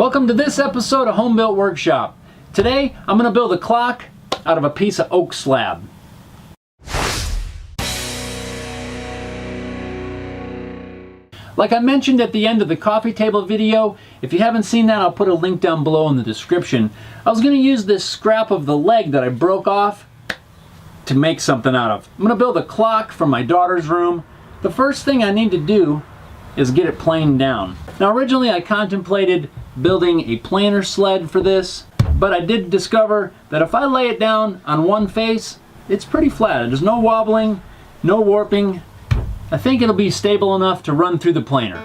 Welcome to this episode of Home Built Workshop. Today I'm going to build a clock out of a piece of oak slab. Like I mentioned at the end of the coffee table video, if you haven't seen that, I'll put a link down below in the description. I was going to use this scrap of the leg that I broke off to make something out of. I'm going to build a clock for my daughter's room. The first thing I need to do is get it planed down. Now originally I contemplated building a planer sled for this, but I did discover that if I lay it down on one face, it's pretty flat. There's no wobbling, no warping. I think it'll be stable enough to run through the planer.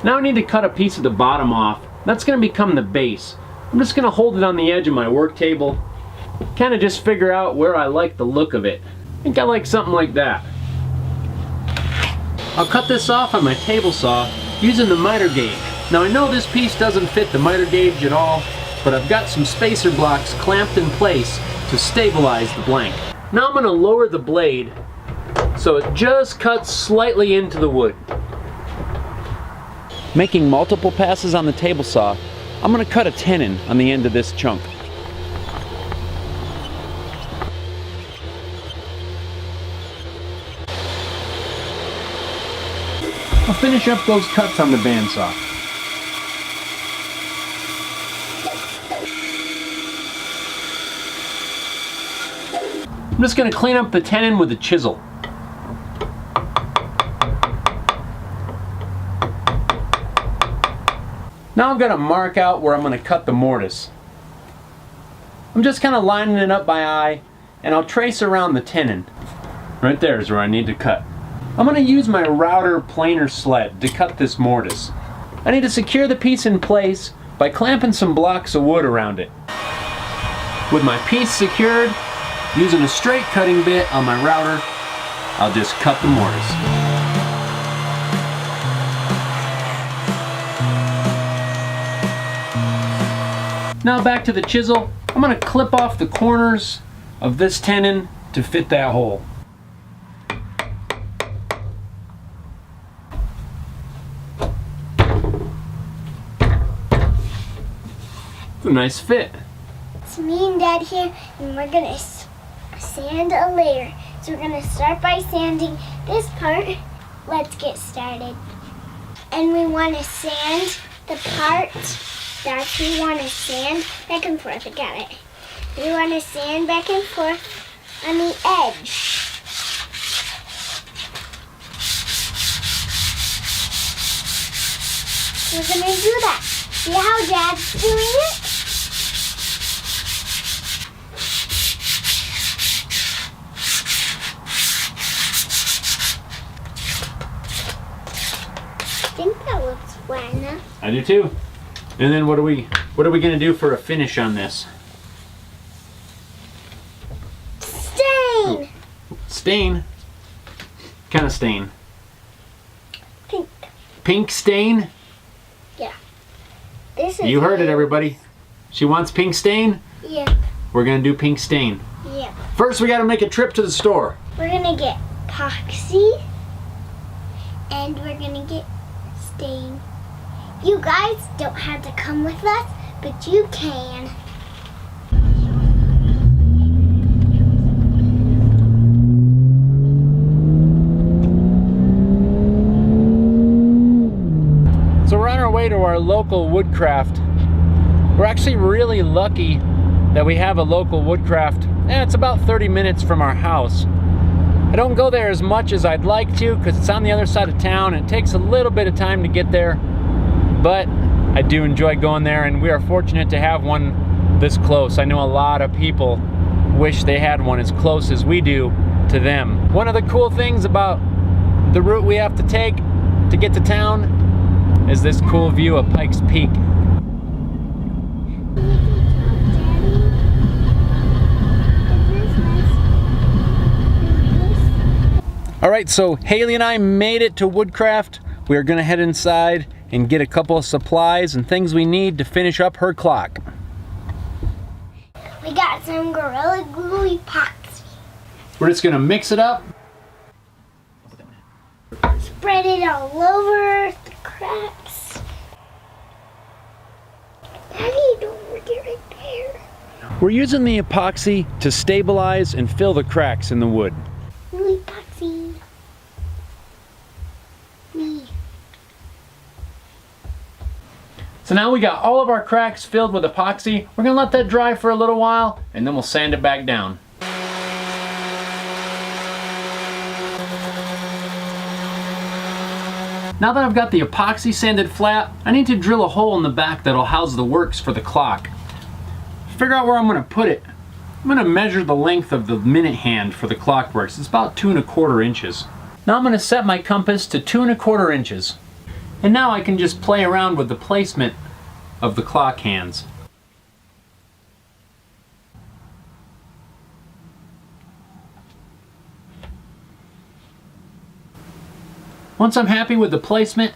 Now I need to cut a piece of the bottom off. That's going to become the base. I'm just going to hold it on the edge of my work table, kind of just figure out where I like the look of it. I think I like something like that. I'll cut this off on my table saw using the miter gauge. Now I know this piece doesn't fit the miter gauge at all, but I've got some spacer blocks clamped in place to stabilize the blank. Now I'm going to lower the blade so it just cuts slightly into the wood. Making multiple passes on the table saw, I'm going to cut a tenon on the end of this chunk. I'll finish up those cuts on the bandsaw. I'm just going to clean up the tenon with a chisel. Now I've got to mark out where I'm going to cut the mortise. I'm just kind of lining it up by eye, and I'll trace around the tenon. Right there is where I need to cut. I'm going to use my router planer sled to cut this mortise. I need to secure the piece in place by clamping some blocks of wood around it. With my piece secured, using a straight cutting bit on my router, I'll just cut the mortise. Now back to the chisel. I'm going to clip off the corners of this tenon to fit that hole. It's a nice fit. It's me and Dad here, and we're going to sand a layer. So we're going to start by sanding this part. Let's get started. And we want to sand the part that we want to sand back and forth. I got it. We want to sand back and forth on the edge. We're going to do that. See how Dad's doing it? I think that looks flat enough. I do too. And then what are we going to do for a finish on this? Stain! Stain? What kind of stain? Pink. Pink stain? Yeah. This is You heard it, everybody. She wants pink stain? Yeah. We're going to do pink stain. Yeah. First we got to make a trip to the store. We're gonna get epoxy and we're gonna get stain. You guys don't have to come with us, but you can. So we're on our way to our local woodcraft. We're actually really lucky that we have a local woodcraft. It's about 30 minutes from our house. I don't go there as much as I'd like to because it's on the other side of town and it takes a little bit of time to get there. But I do enjoy going there, and we are fortunate to have one this close. I know a lot of people wish they had one as close as we do to them. One of the cool things about the route we have to take to get to town is this cool view of Pikes Peak. All right, so Haley and I made it to Woodcraft. We are gonna head inside and get a couple of supplies and things we need to finish up her clock. We got some Gorilla Glue epoxy. We're just gonna mix it up. Spread it all over the cracks. Daddy, don't forget right there. We're using the epoxy to stabilize and fill the cracks in the wood. Glue epoxy. Me. So now we got all of our cracks filled with epoxy. We're gonna let that dry for a little while and then we'll sand it back down. Now that I've got the epoxy sanded flat, I need to drill a hole in the back that'll house the works for the clock. Figure out where I'm gonna put it. I'm gonna measure the length of the minute hand for the clock works. It's about 2 1/4 inches. Now I'm gonna set my compass to 2 1/4 inches. And now I can just play around with the placement of the clock hands. Once I'm happy with the placement,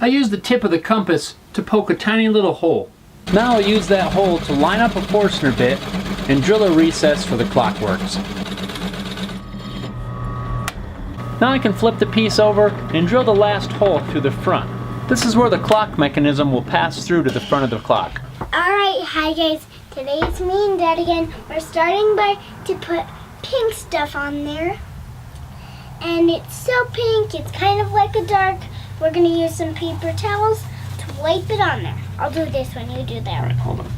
I use the tip of the compass to poke a tiny little hole. Now I'll use that hole to line up a Forstner bit and drill a recess for the clockworks. Now I can flip the piece over and drill the last hole through the front. This is where the clock mechanism will pass through to the front of the clock. Alright, hi guys. Today it's me and Dad again. We're starting by to put pink stuff on there. And it's so pink, it's kind of like a dark. We're going to use some paper towels to wipe it on there. I'll do this one, you do that one. Alright, hold on.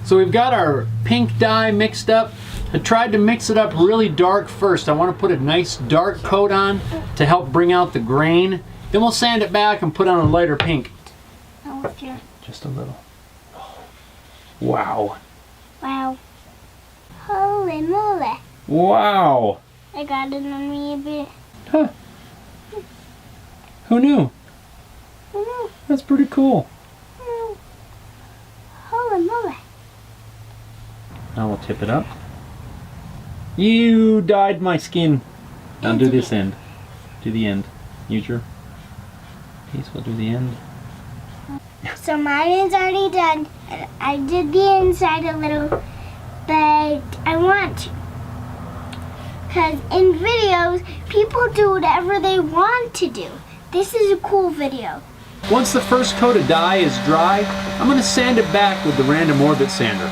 So we've got our pink dye mixed up. I tried to mix it up really dark first. I want to put a nice dark coat on to help bring out the grain. Then we'll sand it back and put on a lighter pink. Oh, with your... Just a little. Wow. Wow. Holy moly. Wow. I got it on me a bit. Huh. Who knew? Who knew? That's pretty cool. Who knew? Holy moly. Now we'll tip it up. You dyed my skin. Now do this end. Do the end. Use your piece. We'll do the end. So mine is already done. I did the inside a little, but I want to. Because in videos, people do whatever they want to do. This is a cool video. Once the first coat of dye is dry, I'm going to sand it back with the random orbit sander.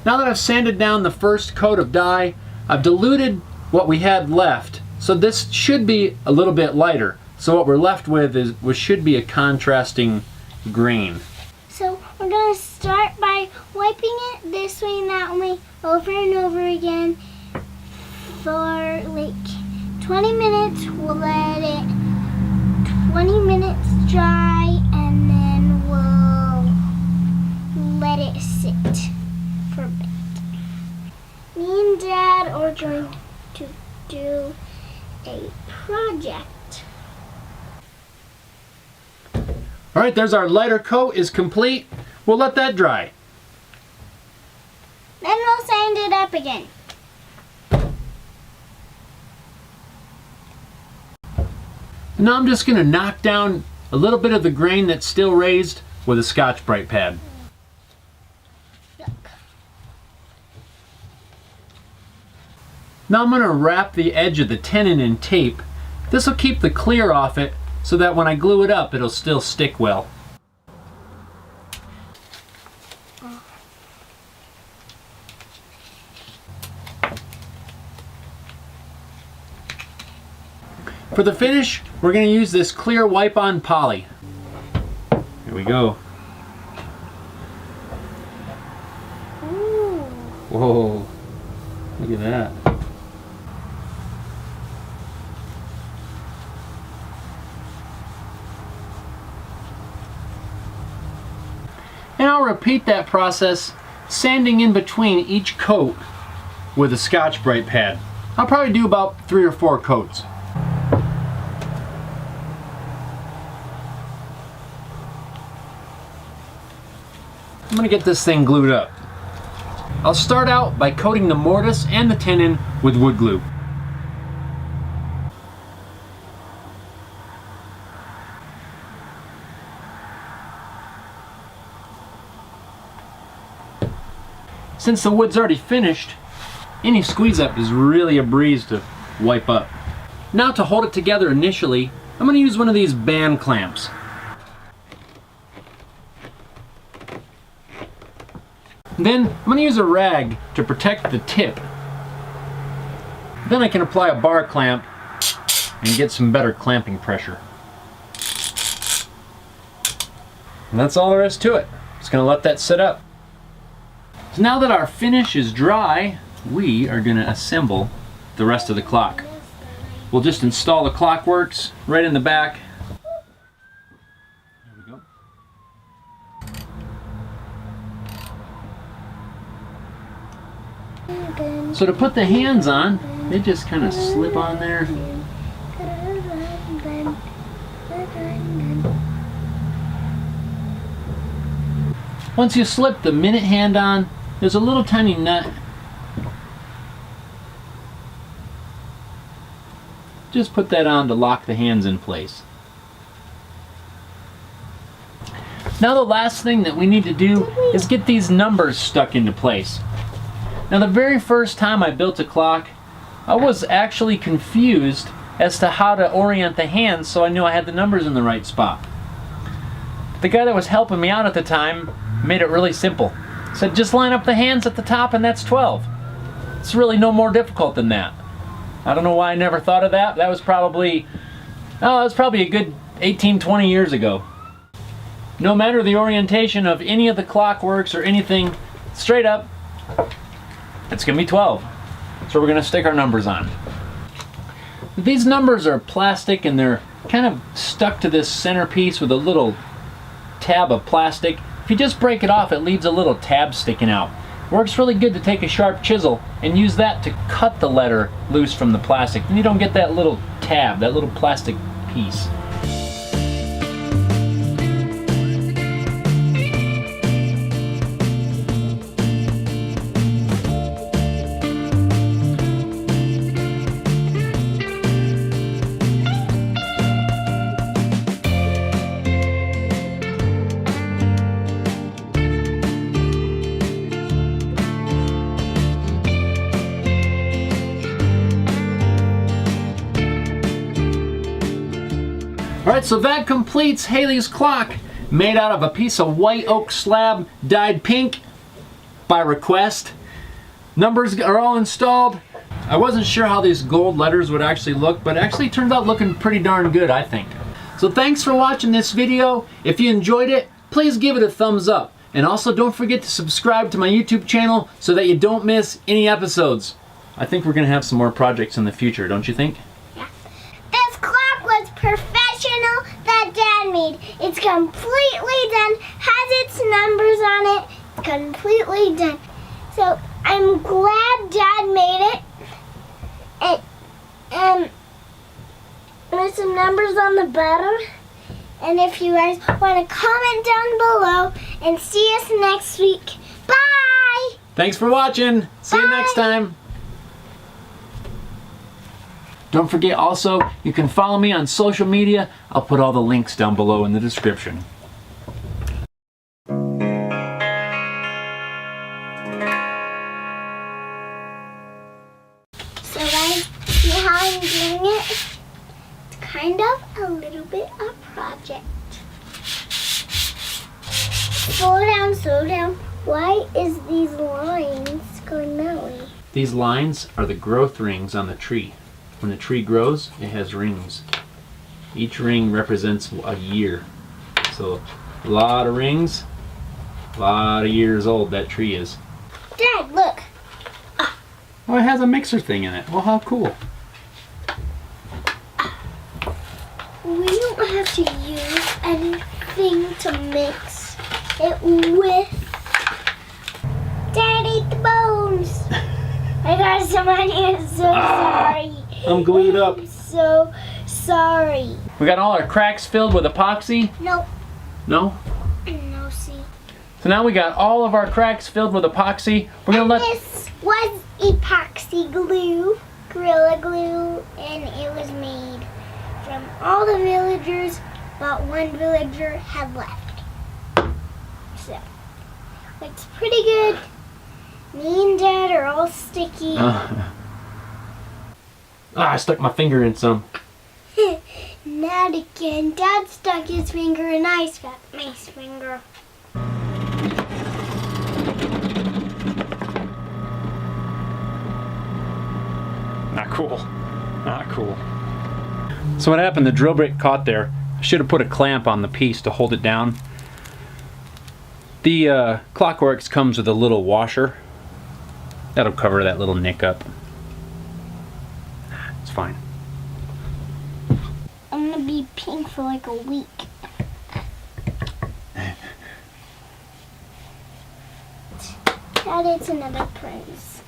Now that I've sanded down the first coat of dye, I've diluted what we had left. So this should be a little bit lighter. So what we're left with should be a contrasting grain. So we're going to start by wiping it this way and that way over and over again for like 20 minutes. We'll let it 20 minutes dry and then we'll let it sit for a bit. Me and Dad are going to do a project. All right, there's our lighter coat is complete. We'll let that dry. Then we'll sand it up again. Now I'm just going to knock down a little bit of the grain that's still raised with a Scotch-Brite pad. Look. Now I'm going to wrap the edge of the tenon in tape. This will keep the clear off it so that when I glue it up, it'll still stick well. For the finish, we're going to use this clear wipe-on poly. Here we go. Ooh. Whoa, look at that. And I'll repeat that process, sanding in between each coat with a Scotch-Brite pad. I'll probably do about 3 or 4 coats. I'm going to get this thing glued up. I'll start out by coating the mortise and the tenon with wood glue. since the wood's already finished, any squeeze up is really a breeze to wipe up. Now to hold it together initially, I'm going to use one of these band clamps. Then I'm going to use a rag to protect the tip. Then I can apply a bar clamp and get some better clamping pressure. And that's all there is to it. Just going to let that sit up. So now that our finish is dry, we are going to assemble the rest of the clock. We'll just install the clockworks right in the back. There we go. So to put the hands on, they just kind of slip on there. Once you slip the minute hand on, there's a little tiny nut. Just put that on to lock the hands in place. Now the last thing that we need to do is get these numbers stuck into place. Now the very first time I built a clock, I was actually confused as to how to orient the hands so I knew I had the numbers in the right spot. The guy that was helping me out at the time made it really simple. Said just line up the hands at the top and that's 12. It's really no more difficult than that. I don't know why I never thought of that. That was probably a good 18, 20 years ago. No matter the orientation of any of the clockworks or anything, straight up, it's gonna be 12. So we're gonna stick our numbers on. These numbers are plastic and they're kind of stuck to this centerpiece with a little tab of plastic. If you just break it off, it leaves a little tab sticking out. Works really good to take a sharp chisel and use that to cut the letter loose from the plastic. Then you don't get that little tab, that little plastic piece. Alright, so that completes Haley's clock, made out of a piece of white oak slab dyed pink by request. Numbers are all installed. I wasn't sure how these gold letters would actually look, but it actually turned out looking pretty darn good, I think. So thanks for watching this video. If you enjoyed it, please give it a thumbs up. And also don't forget to subscribe to my YouTube channel so that you don't miss any episodes. I think we're going to have some more projects in the future, don't you think? Yeah. This clock was perfection that Dad made. It's completely done, has its numbers on it, it's completely done. So I'm glad Dad made it. And there's some numbers on the bottom. And if you guys want to comment down below and see us next week. Bye! Thanks for watching. See you next time. Don't forget also, you can follow me on social media. I'll put all the links down below in the description. So guys, see how I'm doing it? It's kind of a little bit of a project. Slow down, slow down. Why is these lines going that way? These lines are the growth rings on the tree. When the tree grows, it has rings. Each ring represents a year. So a lot of rings, a lot of years old that tree is. Dad, look. Oh, it has a mixer thing in it. Well, how cool. We don't have to use anything to mix it with. Dad ate the bones. I got some on you. I'm so sorry. I'm glued up. I'm so sorry. We got all our cracks filled with epoxy. Nope. No? No, see. So now we got all of our cracks filled with epoxy. We're gonna let. This was epoxy glue, Gorilla Glue, and it was made from all the villagers, but one villager had left. So, looks pretty good. Me and Dad are all sticky. I stuck my finger in some. Not again. Dad stuck his finger and I stuck my finger. Not cool. Not cool. So what happened? The drill bit caught there. I should have put a clamp on the piece to hold it down. The Clockworks comes with a little washer. That'll cover that little nick up. It's fine. I'm gonna be pink for like a week. Dad, it's another prince.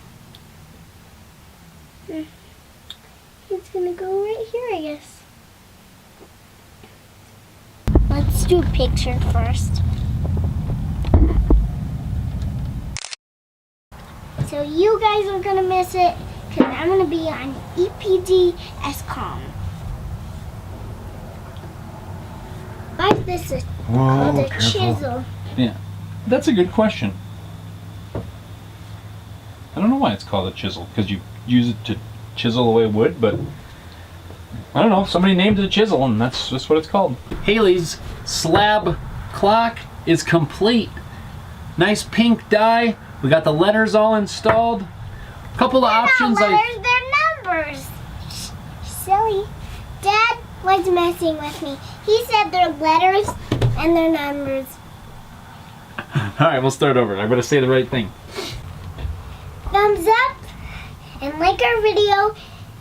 It's gonna go right here, I guess. Let's do a picture first. So you guys are gonna miss it because I'm gonna be on EPD-SCOM. Why is this called a chisel? Yeah, that's a good question. I don't know why it's called a chisel, because you use it to chisel away wood, but I don't know, somebody named it a chisel and that's just what it's called. Haley's slab clock is complete. Nice pink dye. We got the letters all installed. Couple of options. They're not letters, they're numbers. Silly. Dad was messing with me. He said they're letters and they're numbers. Alright, we'll start over. I'm going to say the right thing. Thumbs up and like our video.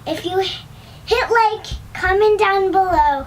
If you hit like, comment down below.